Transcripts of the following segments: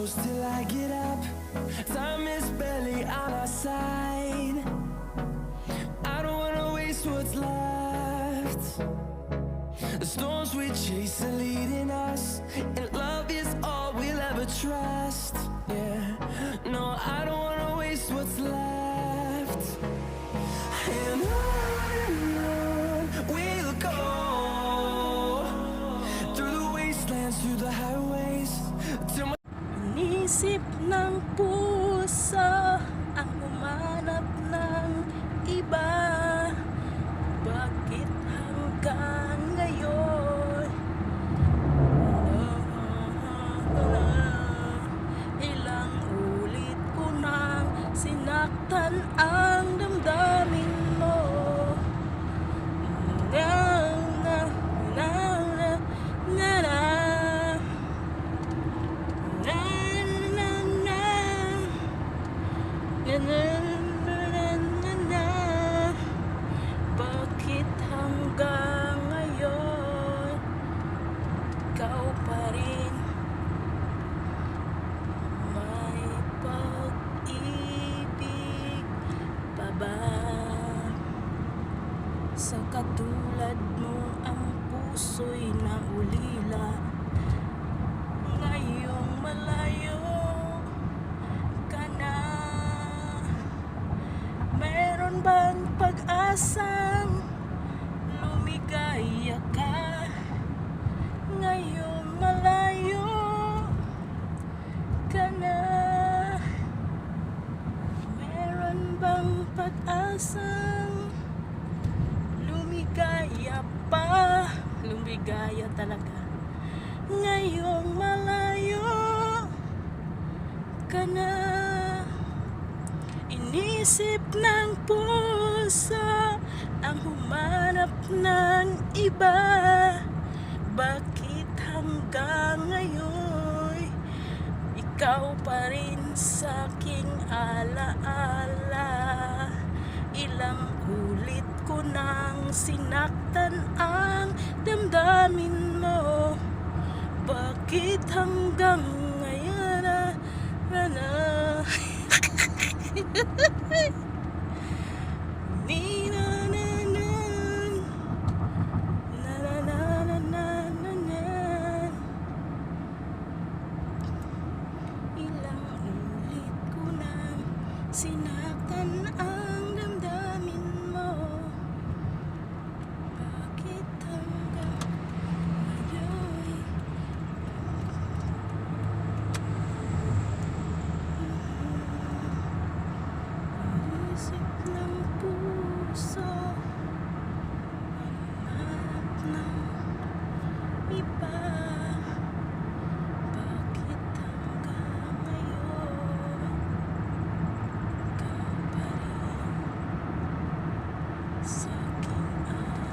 close till I get up. Time is barely on our side. I don't wanna waste what's left. The storms we chase are leading us, and love is all we'll ever trust. Yeah, no, I don't wanna waste what's left. And on we'll go, through the wastelands, through the highways, till my Inisip ng puso ang humanap ng iba. Bakit hanggang ngayon ilang ulit ko nang sinaktan ang damdamin mo. Bakit hanggang ngayon ikaw pa rin may pag-ibig pa ba? Sa katulad mo ang puso'y naulila, ngayong malayo ka na. Meron bang pag-asang lumigaya ka ngayong malayo ka na? Meron bang pag-asang lumigaya pa? Lumigaya talaga ngayong malayo ka na. Inisip ng puso ang humanap ng iba. Bakit hanggang ngayon ikaw pa rin sa'king alaala? Ilang ulit ko nang sinaktan ang damdamin mo. Bakit hanggang ngayon ilang ulit ko nang sinaktan ang damdamin mo. Bakit hanggang ngayon inisip ng puso hanap ng iba. Bakit hanggang ngayon ikaw pa rin sa'king alaala?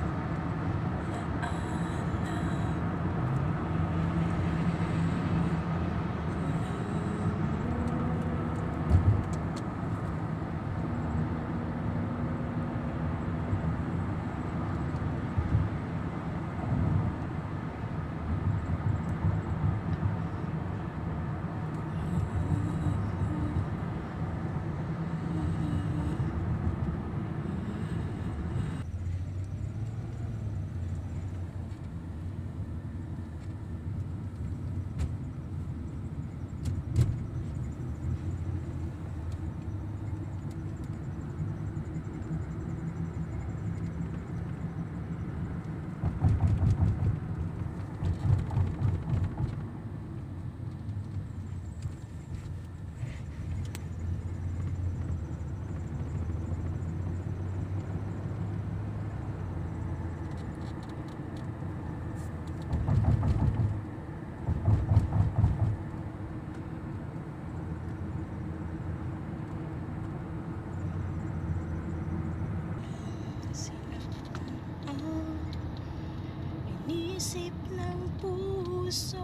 Inisip ng puso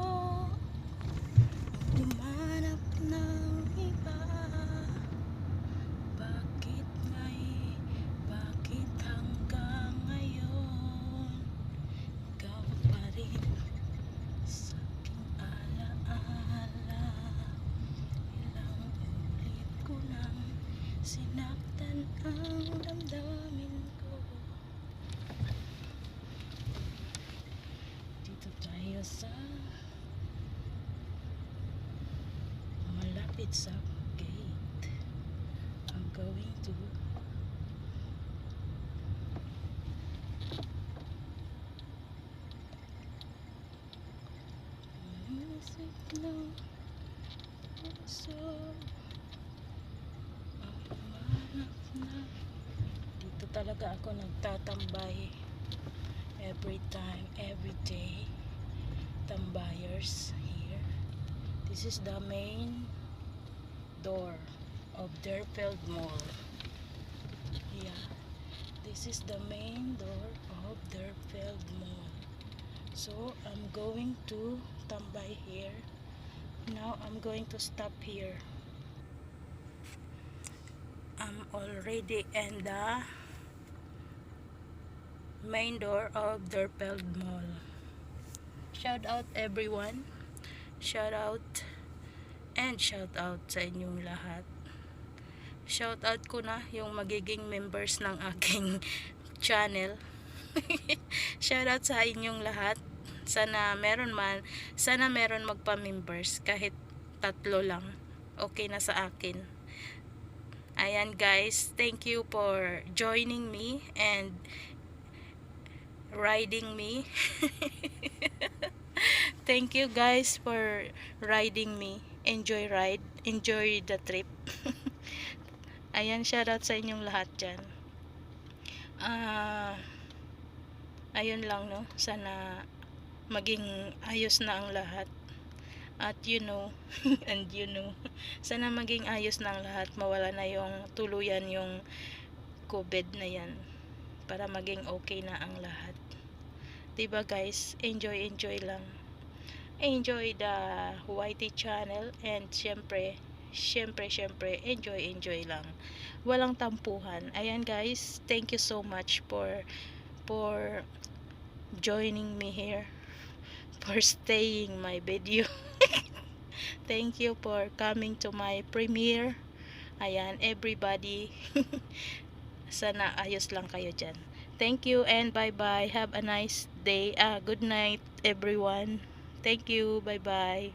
humanap ng iba. Bakit hanggang ngayon ikaw pa rin sa'king alaala? sinaktan ang damdamin ko. Dito tayo sa malapit sa gate. I'm going to isip ng puso. Ang umanap na. Dito talaga ako nagtatambay. Every time, every day. Tambayers here. This is the main door of Derfeld Mall. Yeah, this is the main door of Derfeld Mall. So I'm going to tambay here. Now I'm going to stop here. I'm already in the main door of Derfeld Mall. Shout out everyone. Shout out and shout out sa inyong lahat. Shout out ko na yung magiging members ng aking channel. Shout out sa inyong lahat. Sana meron magpa-members kahit 3 lang. Okay na sa akin. Ayan guys, thank you for joining me and riding me. Thank you guys for riding me. Enjoy the trip. Ayan, shout out sa inyong lahat dyan. Ayun lang, no, sana maging ayos na ang lahat. At and sana maging ayos na ang lahat, mawala na yung tuluyan yung COVID na yan, para maging okay na ang lahat. Diba guys, enjoy lang. Enjoy the YT channel, and syempre enjoy lang. Walang tampuhan. Ayan guys, thank you so much for joining me here, for staying my video. Thank you for coming to my premiere. Ayan, everybody. Sana ayos lang kayo dyan. Thank you and bye bye. Have a nice day. Good night everyone. Thank you. Bye bye.